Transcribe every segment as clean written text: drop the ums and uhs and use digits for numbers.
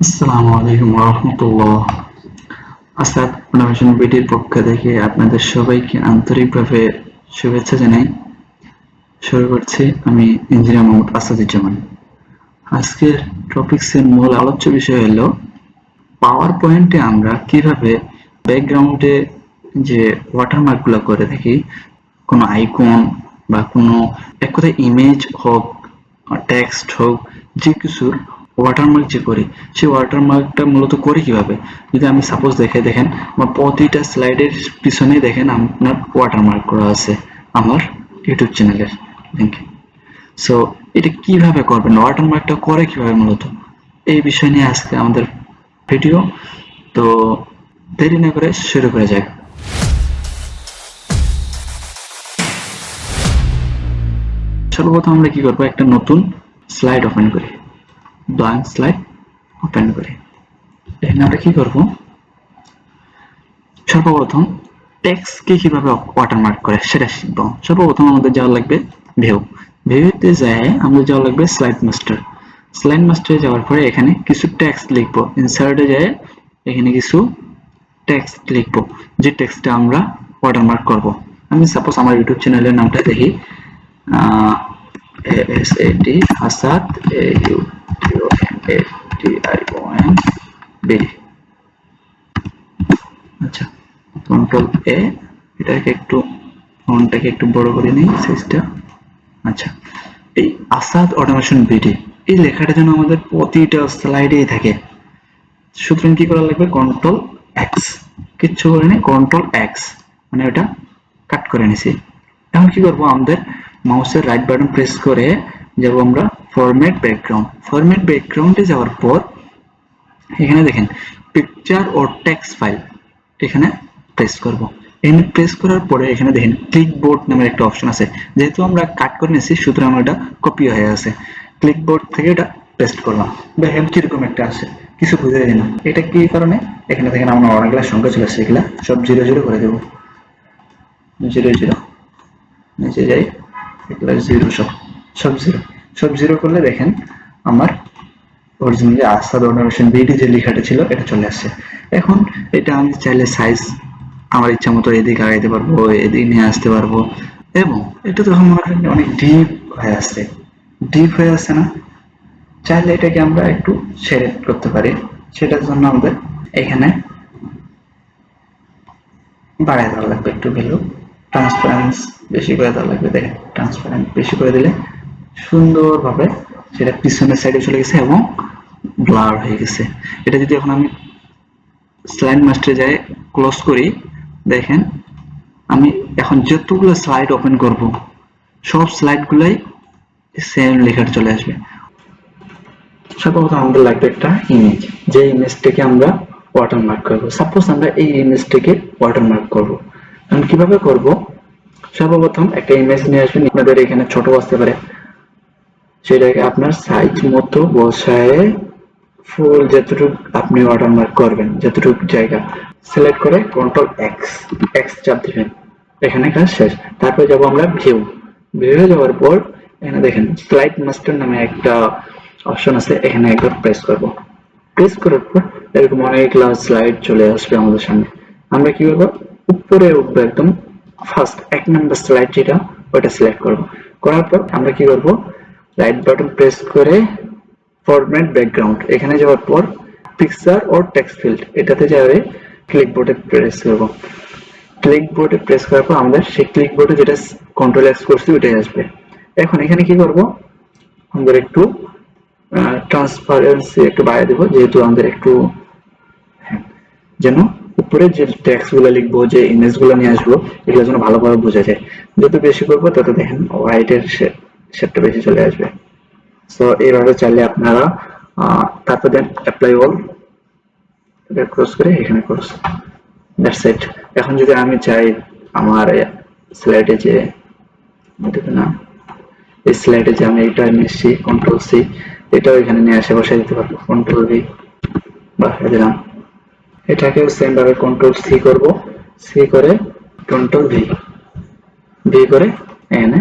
আসসালামু আলাইকুম রহমতুল্লাহ। আসাদ ইনোভেশন বিডির পক্ষ থেকে আপনাদের সবাইকে আন্তরিকভাবে শুভেচ্ছা জানাই। শুরু করছি আমি ইঞ্জিনিয়ার মোহাম্মদ আসাদুজ্জামান। আজকের টপিকসের মূল আলোচ্য বিষয় হলো পাওয়ার পয়েন্টে আমরা কিভাবে ব্যাকগ্রাউন্ডে যে ওয়াটারমার্কগুলো করে থাকি, কোনো আইকন বা কোনো এক কথায় ইমেজ হোক, টেক্সট হোক, যে কিছুর ওয়াটারমার্ক যে করি, সেই ওয়াটারমার্কটা মূলত করি কিভাবে। যদি আমি সাপোজ দেখেন আমার প্রতিটা স্লাইডের পিছনে দেখেন আপনার ওয়াটারমার্ক করা আছে আমার ইউটিউব চ্যানেলের লিঙ্কে। সো এটা কিভাবে করবেন, ওয়াটারমার্কটা করে কিভাবে মূলত, এই বিষয় নিয়ে আজকে আমাদের ভিডিও। তো দেরি না করে শুরু করা যাক। সর্বপ্রথম আমরা কি করবো, একটা নতুন স্লাইড ওপেন করি, ব্ল্যাঙ্ক স্লাইড ওপেন করি। এখানে আমরা কি করব, সর্বপ্রথম টেক্সটকে কিভাবে ওয়াটারমার্ক করে সেটা শিখব। সর্বপ্রথম আমাদের যাওয়া লাগবে ভিউতে যায় আমাদের যাওয়া লাগবে স্লাইড মাস্টার। স্লাইড মাস্টারে যাওয়ার পরে এখানে কিছু টেক্সট লিখবো, ইনসার্টে যায় এখানে কিছু টেক্সট লিখবো, যে টেক্সটটা আমরা ওয়াটারমার্ক করব। আমি সাপোজ আমার ইউটিউব চ্যানেলের নামটা দেখি, ASAD আসাদ, AUTOMATION। আচ্ছা, কন্ট্রোল এ, এটাকে একটু ফন্টটাকে একটু বড় করে নিই সাইজটা। আচ্ছা, এই আসাদ অটোমেশন বিডি এই লেখাটা যেন আমাদের প্রতিটা স্লাইডেই থাকে, সুতরাং কি করা লাগবে, কন্ট্রোল এক্স, কিচ্ছু করে নেই, কন্ট্রোল এক্স মানে ওটা কাট করে নিছি। এখন কি করব, আমাদের মাউসের রাইট বাটন প্রেস করে যাব আমরা ফরম্যাট ব্যাকগ্রাউন্ড। ফরম্যাট ব্যাকগ্রাউন্ডে যাওয়ার পর এখানে দেখেন পিকচার ও টেক্সট ফাইল, এখানে প্রেস করব। এখানে প্রেস করার পরে এখানে দেখেন ক্লিকবোর্ড নামের একটা অপশন আছে, যেহেতু আমরা কাট করে নিয়েছি সুতরাং এটা কপি হয়ে আছে। ক্লিকবোর্ড থেকে এটা পেস্ট করলাম, দেখেন কিরকম একটা আছে, কিছু বুঝে যায় না এটা কি কারণে। এখানে দেখেন আমরা অনেকগুলো সংখ্যা চলে আসছে, এগুলা সব 0 0 করে দেবো, 0 0 নিচে যাই, এগুলা 0, সব 0 করলে দেখেন আমার অরিজিনালি আসাদ অটোমেশন বিডি যে লেখাটা ছিল এটা চলে আসছে। এখন এটা আমি চাইলে সাইজ আমার ইচ্ছা মতো এদিকে আগাইতে পারবো, এদিকে নিয়ে আসতে পারবো, এবং এটা তো আমার অনেক ডিপ হয়ে আসছে না, চাইলে এটাকে আমরা একটু শেড করতে পারি। সেটার জন্য আমাদের এখানে বাড়ায় দেওয়া লাগবে একটু ভ্যালু, ট্রান্সপারেন্স বেশি করে দেওয়া লাগবে। দেখেন ট্রান্সপারেন্ট বেশি করে দিলে সুন্দরভাবে সেটা পিছনের সাইডে চলে গেছে এবং ব্লার হয়ে গেছে। এটা যদি এখন আমি স্লাইড মাস্টারে যাই ক্লোজ করি, দেখেন আমি এখন যতগুলো স্লাইড ওপেন করব সব স্লাইডগুলাই সেম লেখাটা চলে আসবে। সর্বপ্রথম আমাদের লাগবে একটা ইমেজ, যে ইমেজটাকে আমরা ওয়াটারমার্ক করব। সাপোজ আমরা এই ইমেজটাকে ওয়াটারমার্ক করব, আমি কিভাবে করব, সর্বপ্রথম একটা ইমেজ নিয়ে আসবেন, আপনাদের এখানে ছোট আসতে পারে, সেটাকে আপনার সাইজ মতো বসায় ফুল যতটুকু আপনি ওয়াটারমার্ক করবেন, যতটুকু জায়গা সিলেক্ট করে কন্ট্রোল এক্স চাপ দিবেন, এখানে কাজ শেষ। তারপর যাব আমরা ভিউয়ে যাওয়ার পর এখানে দেখেন স্লাইড মাস্টার নামে একটা অপশন আছে, এখানে একবার প্রেস করব। প্রেস করার পর এরকম অনেকগুলো স্লাইড চলে আসবে আমাদের সামনে। আমরা কি করব, উপরে উঠবো, একদম ফার্স্ট 1 নম্বর স্লাইড যেটা ওটা সিলেক্ট করব। করার পর আমরা কি করব, রাইট বাটন প্রেস করে ফরম্যাট ব্যাকগ্রাউন্ড, এখানে যাওয়ার পর পিকচার ও টেক্সট ফিল্ড এটাতে যাবে, ক্লিকবোর্ডে প্রেস করব। ক্লিকবোর্ডে প্রেস করার পর আমাদের সেই ক্লিকবোর্ডে যেটা কন্ট্রোল এক্স করছি ওটাই আসবে। এখন এখানে কি করব, আমাদের একটু ট্রান্সপারেন্সি একটু বাড়িয়ে দেবো, যেহেতু আমাদের একটু যেন উপরে যে টেক্সট গুলো লিখবো, যে ইমেজ গুলো নিয়ে আসবো, এগুলো যেন ভালোভাবে বোঝা যায়। যত বেশি করবো তত দেখেন হোয়াইটের শেডটা বেশি চলে আসবে। সো এইভাবে চাইলে আপনারা তারপর দেন অ্যাপ্লাই অল, এটা ক্রস করে এখানে ক্রস, দ্যাটস ইট। এখন যদি আমি চাই আমার স্লাইডে যে না, এই স্লাইডে যে আমি এটা নিচ্ছি কন্ট্রোল সি, এটাও এখানে নিয়ে আসে বসাই দিতে পারবো, কন্ট্রোল ভি বসাই দিলাম। এটাকেও সেম ভাবে কন্ট্রোল সি করব, সি করে কন্ট্রোল ভি করে এখানে,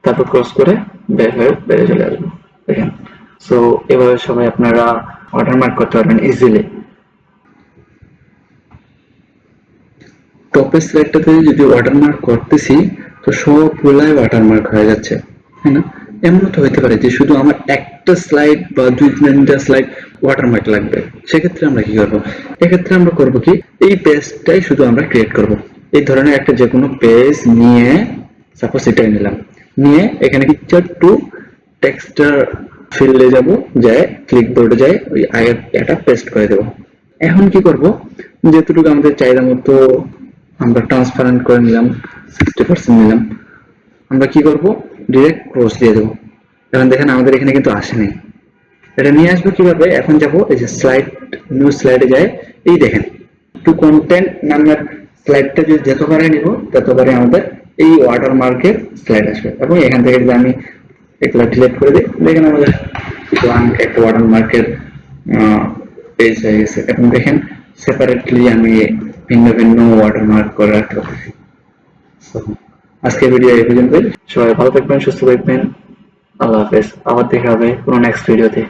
তারপর ক্রস করে বের হয়ে চলে আসবো, দেখেন। সো এভাবে সবাই আপনারা ওয়াটারমার্ক করতে পারবেন ইজিলি। টপের স্লাইডটাতে যদি ওয়াটারমার্ক করতেছি তো সবগুলাই ওয়াটারমার্ক হয়ে যাচ্ছে, তাই না? এমন তো হতে পারে যে শুধু আমার একটা স্লাইড বা 2-3টা স্লাইড ওয়াটারমার্ক লাগবে, সেক্ষেত্রে আমরা কি করবো? এক্ষেত্রে আমরা করবো কি, এই পেজটাই শুধু আমরা ক্রিয়েট করব। এই ধরনের একটা যে কোনো পেজ নিয়ে, সাপোজ এটাই নিলাম, নিয়ে এখানে পিকচার টু টেক্সটার ফিল্ডে যাব, যায় ক্লিকবোর্ডে যায়, ওই আগের এটা পেস্ট করে দেব। এখন কি করব, যেটুকু আমাদের চাহিদা মতো আমরা ট্রান্সপারেন্ট করে নিলাম, 60% নিলাম। আমরা কি করব, ডিরেক্ট ক্রস দিয়ে দেবো। এখন দেখেন আমাদের এখানে কিন্তু আসেনি। এটা নিয়ে আসবো কিভাবে, এখন যাব এই যে স্লাইড, নিউ স্লাইডে যায়, এই দেখেন টু কন্টেন্ট নামের স্লাইডটা যদি যতবারে নিব ততবারে আমাদের এই ওয়াটারমার্কের স্লাইড আসবে। এবং এখান থেকে যদি আমি এগুলো ডিলিট করে দিই, দেখেন আমাদের ব্ল্যাঙ্ক একটা ওয়াটারমার্কের পেজ হয়ে গেছে। এখন দেখেন সেপারেটলি আমি ভিন্ন ভিন্ন ওয়াটারমার্ক করে রাখতে পারছি। আজকের ভিডিও এই পর্যন্তই। সবাই ভালো থাকবেন, সুস্থ থাকবেন, আল্লাহ হাফেজ। আবার দেখা হবে কোনো নেক্সট ভিডিওতে।